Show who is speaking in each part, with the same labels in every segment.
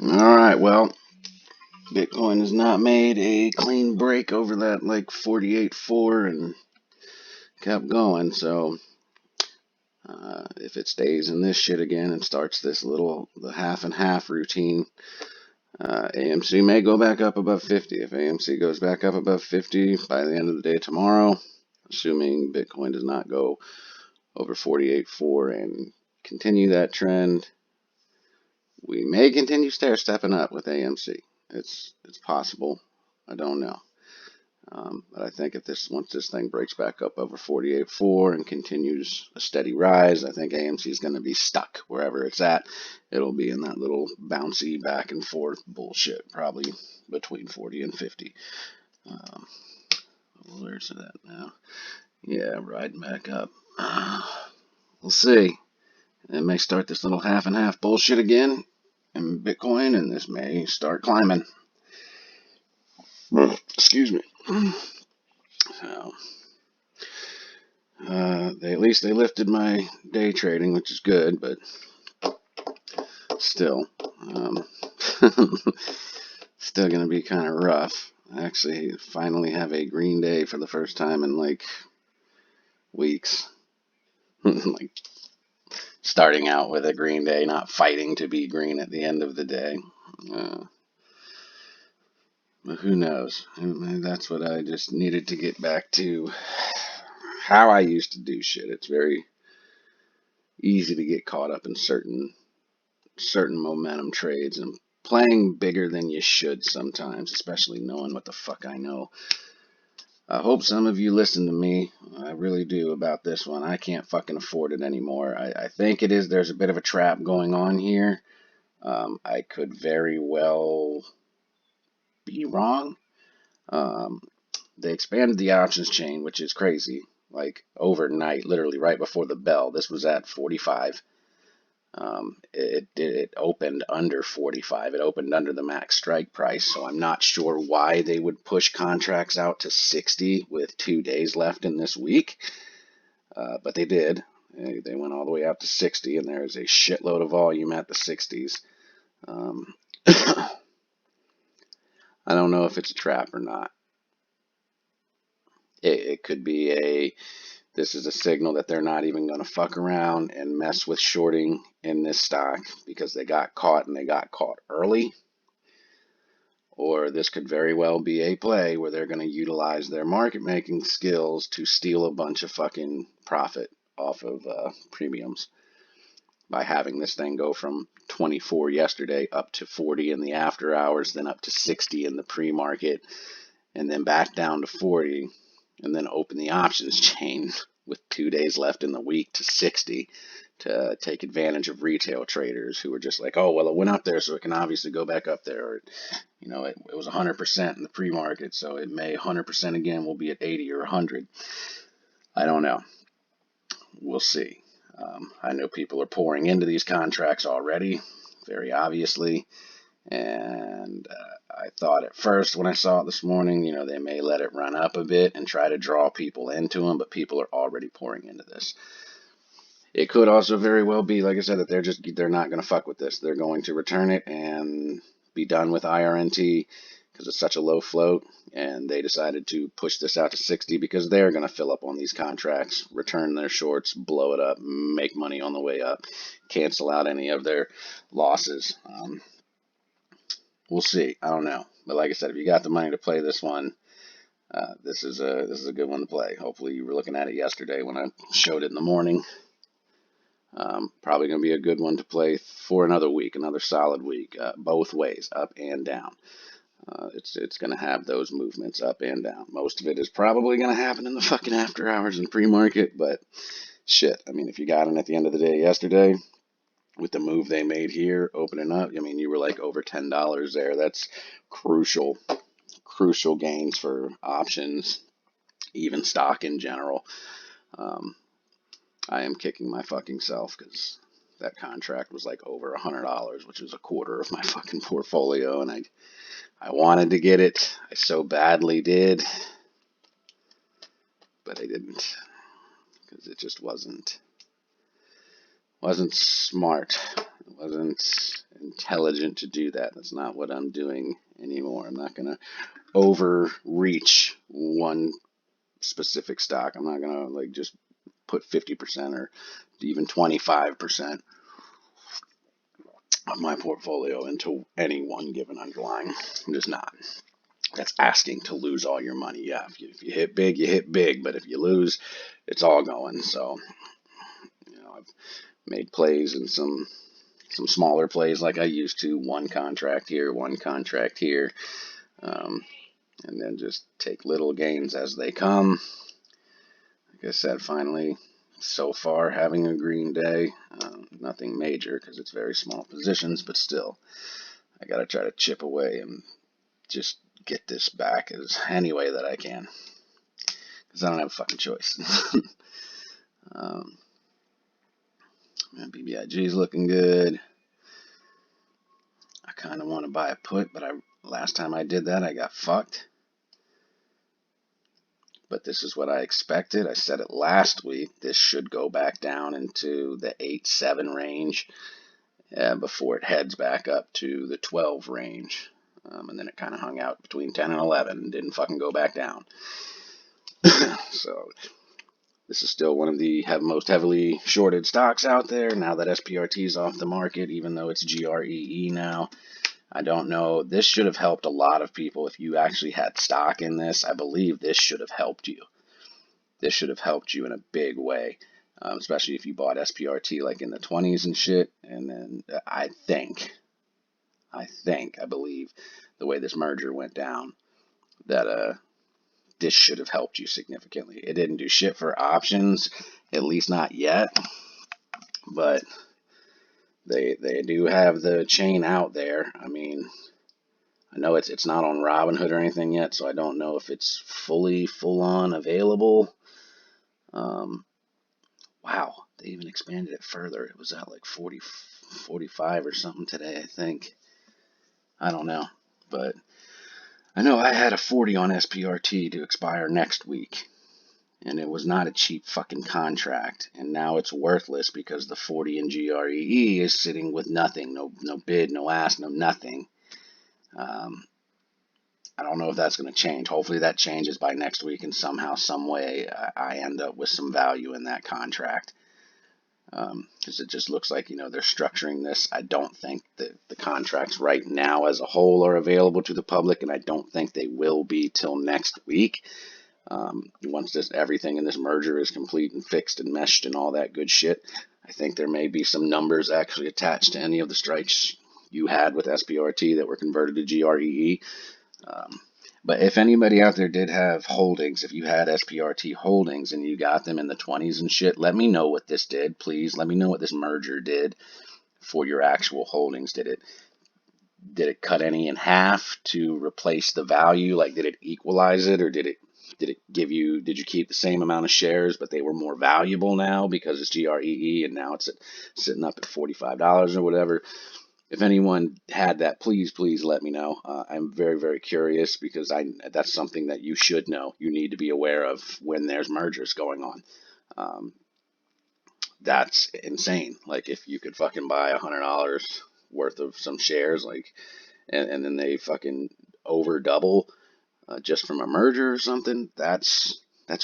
Speaker 1: Alright, well, Bitcoin has not made a clean break over that like 48.4 and kept going, so if it stays in this shit again and starts this the half and half routine, AMC may go back up above 50. If AMC goes back up above 50 by the end of the day tomorrow, assuming Bitcoin does not go over 48.4 and continue that trend, we may continue stair-stepping up with AMC. It's possible. I don't know. But I think once this thing breaks back up over 48.4 and continues a steady rise, I think AMC is going to be stuck wherever it's at. It'll be in that little bouncy back and forth bullshit, probably between 40 and 50. Where's it at now? Yeah, riding back up. We'll see. It may start this little half and half bullshit again in Bitcoin, and this may start climbing. Excuse me. So, at least they lifted my day trading, which is good, but still, still gonna be kind of rough. I actually finally have a green day for the first time in like weeks. Like starting out with a green day, not fighting to be green at the end of the day. But who knows? That's what I just needed to get back to. How I used to do shit. It's very easy to get caught up in certain momentum trades and playing bigger than you should sometimes, especially knowing what the fuck I know. I hope some of you listen to me. I really do about this one. I can't fucking afford it anymore. I think there's a bit of a trap going on here. I could very well be wrong. They expanded the options chain, which is crazy. Like overnight, literally right before the bell. This was at 45. It opened under 45. It opened under the max strike price. So I'm not sure why they would push contracts out to 60 with 2 days left in this week. But they did. They went all the way out to 60, and there is a shitload of volume at the 60s. I don't know if it's a trap or not. It could be this is a signal that they're not even going to fuck around and mess with shorting in this stock because they got caught and they got caught early. Or this could very well be a play where they're going to utilize their market making skills to steal a bunch of fucking profit off of premiums by having this thing go from 24 yesterday up to 40 in the after hours, then up to 60 in the pre-market, and then back down to 40, and then open the options chain with 2 days left in the week to 60 to take advantage of retail traders who are just like, oh, well, it went up there, so it can obviously go back up there. Or, it was 100% in the pre-market, so it may 100% again will be at 80 or 100. I don't know. We'll see. I know people are pouring into these contracts already, very obviously. And I thought at first when I saw it this morning, they may let it run up a bit and try to draw people into them, but people are already pouring into this. It could also very well be, like I said, that they're not going to fuck with this. They're going to return it and be done with IRNT because it's such a low float, and they decided to push this out to 60 because they're going to fill up on these contracts, return their shorts, blow it up, make money on the way up, cancel out any of their losses. We'll see. I don't know. But like I said, if you got the money to play this one, this is a good one to play. Hopefully you were looking at it yesterday when I showed it in the morning. Probably going to be a good one to play for another week, another solid week, both ways, up and down. It's going to have those movements up and down. Most of it is probably going to happen in the fucking after hours and pre-market, but shit. I mean, if you got in at the end of the day yesterday, with the move they made here, opening up, you were like over $10 there. That's crucial gains for options, even stock in general. I am kicking my fucking self because that contract was like over $100, which was a quarter of my fucking portfolio, and I wanted to get it. I so badly did, but I didn't because it just wasn't smart. It wasn't intelligent to do that. That's not what I'm doing anymore. I'm not going to overreach one specific stock. I'm not going to like just put 50% or even 25% of my portfolio into any one given underlying. I'm just not. That's asking to lose all your money. Yeah, if you hit big, you hit big. But if you lose, it's all going. So, I've made plays in some smaller plays like I used to. One contract here, one contract here. And then just take little gains as they come. Like I said, finally, so far, having a green day. Nothing major because it's very small positions, but still, I got to try to chip away and just get this back as any way that I can because I don't have a fucking choice. BBIG is looking good. I kind of want to buy a put, but last time I did that, I got fucked. But this is what I expected. I said it last week. This should go back down into the 8-7 range before it heads back up to the 12 range. And then it kind of hung out between 10 and 11 and didn't fucking go back down. So this is still one of the most heavily shorted stocks out there now that SPRT is off the market, even though it's GREE now. I don't know. This should have helped a lot of people. If you actually had stock in this, I believe this should have helped you. This should have helped you in a big way, especially if you bought SPRT like in the 20s and shit. And then I believe the way this merger went down, that this should have helped you significantly. It didn't do shit for options, at least not yet, but they do have the chain out there. I mean, I know it's not on Robinhood or anything yet, so I don't know if it's full on available. Wow, they even expanded it further. It was at like 40, 45 or something today, I think. I don't know, but I know I had a 40 on SPRT to expire next week, and it was not a cheap fucking contract, and now it's worthless because the 40 in GREE is sitting with nothing, no bid, no ask, no nothing. I don't know if that's going to change. Hopefully that changes by next week, and somehow, some way, I end up with some value in that contract. Because it just looks like, they're structuring this. I don't think that the contracts right now as a whole are available to the public, and I don't think they will be till next week. Once everything in this merger is complete and fixed and meshed and all that good shit, I think there may be some numbers actually attached to any of the strikes you had with SPRT that were converted to GREE. But if anybody out there did have holdings, if you had SPRT holdings and you got them in the 20s and shit, let me know what this did, please. Let me know what this merger did for your actual holdings. Did it cut any in half to replace the value? Like, did it equalize it, or did it did you keep the same amount of shares, but they were more valuable now because it's GREE and now it's sitting up at $45 or whatever? If anyone had that, please let me know. I'm very, very curious because that's something that you should know. You need to be aware of when there's mergers going on. That's insane. Like, if you could fucking buy $100 worth of some shares, like, and then they fucking over double just from a merger or something, that's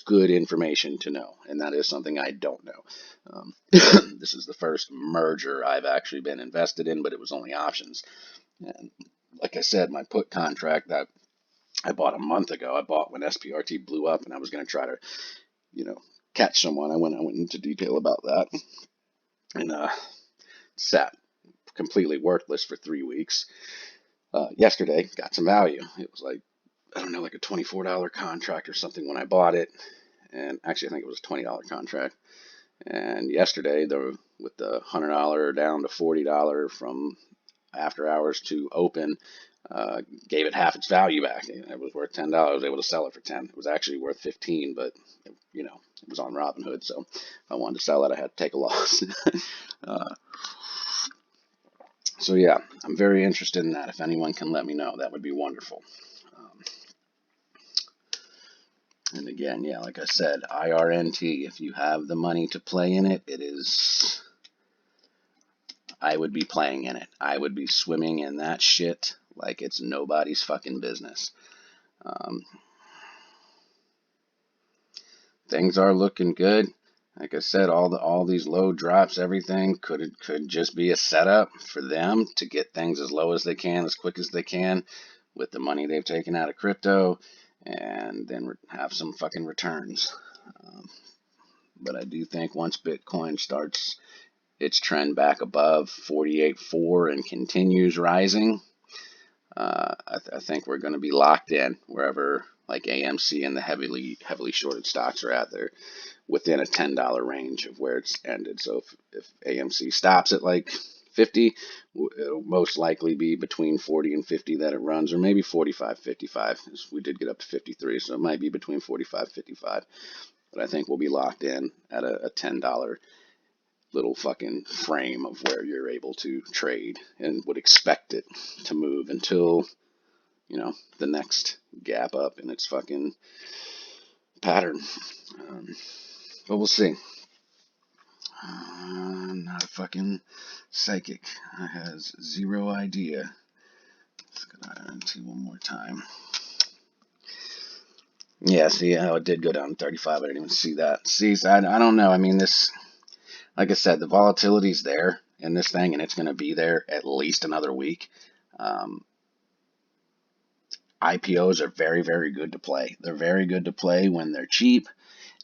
Speaker 1: good information to know, and that is something I don't know. This is the first merger I've actually been invested in, but it was only options. And like I said, my put contract that I bought a month ago, I bought when SPRT blew up, and I was going to try to, catch someone. I went into detail about that, and sat completely worthless for 3 weeks. Yesterday, got some value. It was like, I don't know, like a $24 contract or something when I bought it. And actually, I think it was a $20 contract. And yesterday, with the $100 down to $40 from after hours to open, gave it half its value back. It was worth $10. I was able to sell it for 10. It was actually worth 15, but it was on Robinhood, so if I wanted to sell it, I had to take a loss. So yeah, I'm very interested in that. If anyone can let me know, that would be wonderful. And again, yeah, like I said, IRNT, if you have the money to play in it, it is, I would be playing in it. I would be swimming in that shit like it's nobody's fucking business. Um, things are looking good. Like I said, all these low drops, everything could just be a setup for them to get things as low as they can, as quick as they can, with the money they've taken out of crypto, and then have some fucking returns. Um, but I do think once Bitcoin starts its trend back above 48.4 and continues rising, I think we're going to be locked in wherever like AMC and the heavily shorted stocks are at. They're within a $10 range of where it's ended. So if AMC stops at like 50, it'll most likely be between 40 and 50 that it runs, or maybe 45, 55. We did get up to 53, so it might be between 45, 55. But I think we'll be locked in at a $10 little fucking frame of where you're able to trade and would expect it to move until, the next gap up in its fucking pattern. But we'll see. I'm not a fucking psychic. I has zero idea. Let's go to Irnt one more time. Yeah, see how it did go down to 35. I didn't even see that. See, so I don't know. I mean, this, like I said, the volatility's there in this thing, and it's going to be there at least another week. IPOs are very, very good to play. They're very good to play when they're cheap,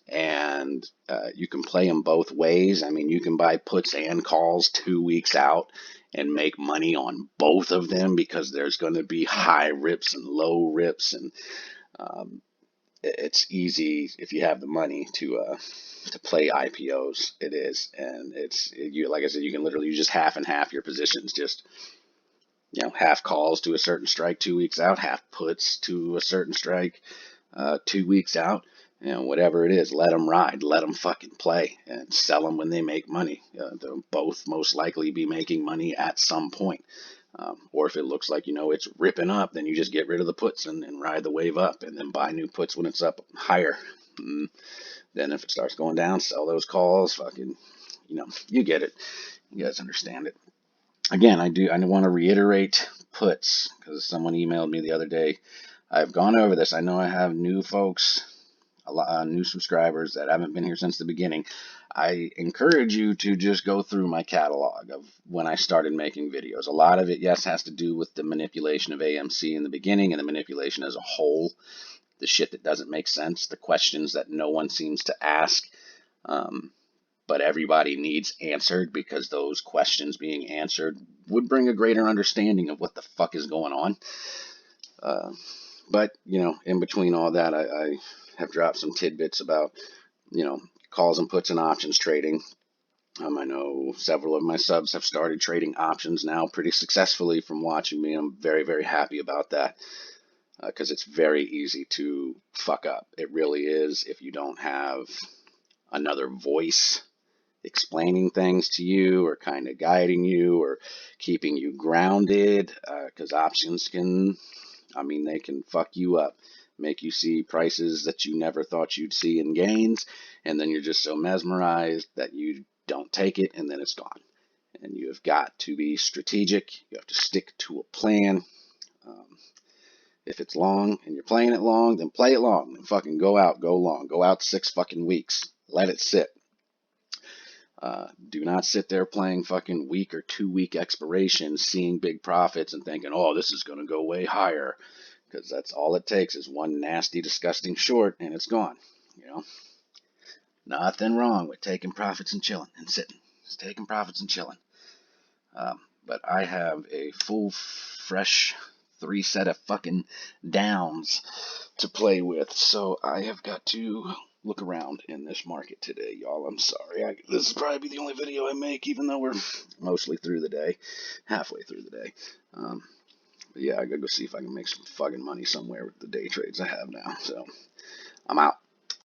Speaker 1: and you can play them both ways. I mean, you can buy puts and calls 2 weeks out and make money on both of them because there's going to be high rips and low rips, and it's easy if you have the money to play IPOs. It is, and like I said, you can literally just half and half your positions. Just half calls to a certain strike 2 weeks out, half puts to a certain strike 2 weeks out. Whatever it is, let them ride, let them fucking play, and sell them when they make money. They'll both most likely be making money at some point. Or if it looks like, it's ripping up, then you just get rid of the puts and ride the wave up, and then buy new puts when it's up higher. Then if it starts going down, sell those calls. Fucking, you get it. You guys understand it. Again, I want to reiterate puts because someone emailed me the other day. I've gone over this. I know I have new folks, a lot new subscribers that haven't been here since the beginning. I encourage you to just go through my catalog of when I started making videos. A lot of it, yes, has to do with the manipulation of AMC in the beginning and the manipulation as a whole, the shit that doesn't make sense, the questions that no one seems to ask. But everybody needs answered because those questions being answered would bring a greater understanding of what the fuck is going on. But, in between all that, I have dropped some tidbits about, calls and puts and options trading. I know several of my subs have started trading options now pretty successfully from watching me. I'm very, very happy about that because it's very easy to fuck up. It really is if you don't have another voice explaining things to you or kind of guiding you or keeping you grounded, because options they can fuck you up, make you see prices that you never thought you'd see in gains, and then you're just so mesmerized that you don't take it, and then it's gone. And you have got to be strategic. You have to stick to a plan. If it's long and you're playing it long, then play it long. And fucking go long. Go out 6 fucking weeks. Let it sit. Do not sit there playing fucking week or 2 week expirations, seeing big profits and thinking, oh, this is going to go way higher. Because that's all it takes is one nasty, disgusting short and it's gone. Nothing wrong with taking profits and chilling and sitting. Just taking profits and chilling. But I have a full, fresh 3 set of fucking downs to play with. So I have got to look around in this market today, y'all. I'm sorry. This is probably the only video I make, even though we're mostly through the day, halfway through the day. But yeah, I gotta go see if I can make some fucking money somewhere with the day trades I have now. So I'm out.